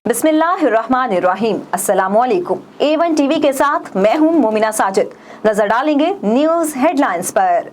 बिस्मिल्लाहिर्रहमानिर्रहीम। अस्सलामुअलैकुम। A1 TV के साथ मैं हूं मोमिना साजिद। नजर डालेंगे न्यूज हेडलाइंस पर।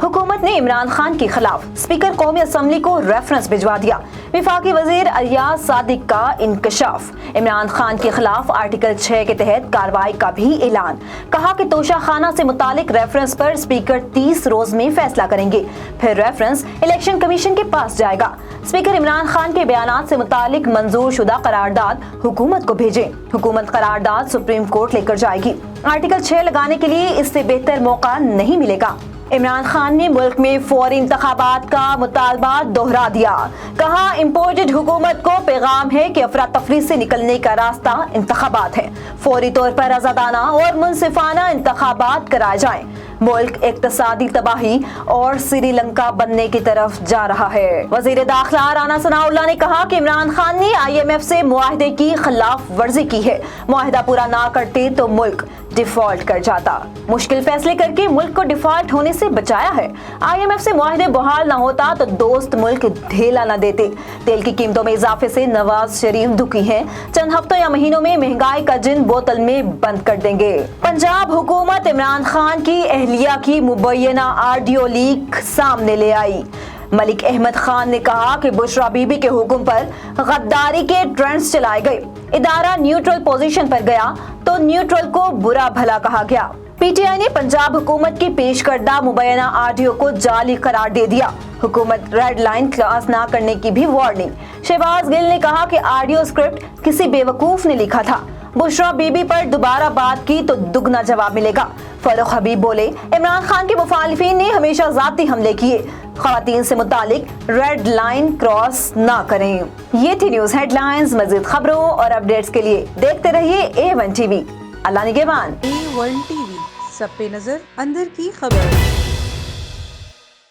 हुकूमत ने इमरान खान के खिलाफ स्पीकर कौमी असम्बली को रेफरेंस भिजवा दिया। विफाकी वजीर अरियाज सादिक का इंकशाफ। इमरान खान के खिलाफ आर्टिकल 6 के तहत कार्रवाई का भी ऐलान। कहा कि तोशा खाना से मुतालिक रेफरेंस पर स्पीकर 30 रोज में फैसला करेंगे, फिर रेफरेंस इलेक्शन कमीशन के पास जाएगा। स्पीकर इमरान खान के बयानात से मुतालिक मंजूर शुदा करारदाद हुकूमत को भेजें। हुकूमत करारदाद सुप्रीम कोर्ट लेकर जाएगी। आर्टिकल 6 लगाने के लिए इससे बेहतर मौका नहीं मिलेगा। इमरान खान ने मुल्क में फौरी इंतखाबात का मुतालबा दोहरा दिया। कहा, इम्पोर्टेड हुकूमत को पैगाम है कि अफरा तफरी से निकलने का रास्ता इंतखाबात है। फौरी तौर पर आजादाना और मुनसिफाना इंतखाबात कराए जाएं। मुल्क इक्तसादी तबाही और श्रीलंका बनने की तरफ जा रहा है। वजीर दाखिला राना सनाउल्लाह ने कहा कि इमरान खान ने IMF से मुआहदे की खिलाफ वर्जी की है। मुआहदा पूरा ना करते तो मुल्क डिफॉल्ट कर जाता। मुश्किल फैसले करके मुल्क को डिफॉल्ट होने से बचाया है। IMF से मुआहदे बहाल ना होता तो दोस्त मुल्क ढेला न देते। तेल की कीमतों में इजाफे से नवाज शरीफ दुखी हैं। चंद हफ्तों या महीनों में महंगाई का जिन बोतल में बंद कर देंगे। पंजाब हुकूमत इमरान खान की अहलिया की मुबैना ऑडियो लीक सामने ले आई। मलिक अहमद खान ने कहा कि बुशरा बीबी के हुक्म पर गद्दारी के ट्रेंड्स चलाए गए। इदारा न्यूट्रल पोजीशन पर गया तो न्यूट्रल को बुरा भला कहा गया। PTI ने पंजाब हुकूमत की पेश करदा मुबैना ऑडियो को जाली करार दे दिया। हुकूमत रेड लाइन क्रॉस ना करने की भी वार्निंग। शहबाज गिल ने कहा कि ऑडियो स्क्रिप्ट किसी बेवकूफ ने लिखा था। बुशरा बीबी पर दोबारा बात की तो दुगना जवाब मिलेगा। फरूख हबीब बोले, इमरान खान के मुखालिफिन ने हमेशा जाती हमले किए। खवातीन से मुतालिक रेड लाइन क्रॉस ना करें। ये थी न्यूज हेडलाइंस। मजीद खबरों और अपडेट्स के लिए देखते रहिए A1 टीवी। अल्लाह निगहबान। A1 टीवी, सब पे नजर, अंदर की खबर।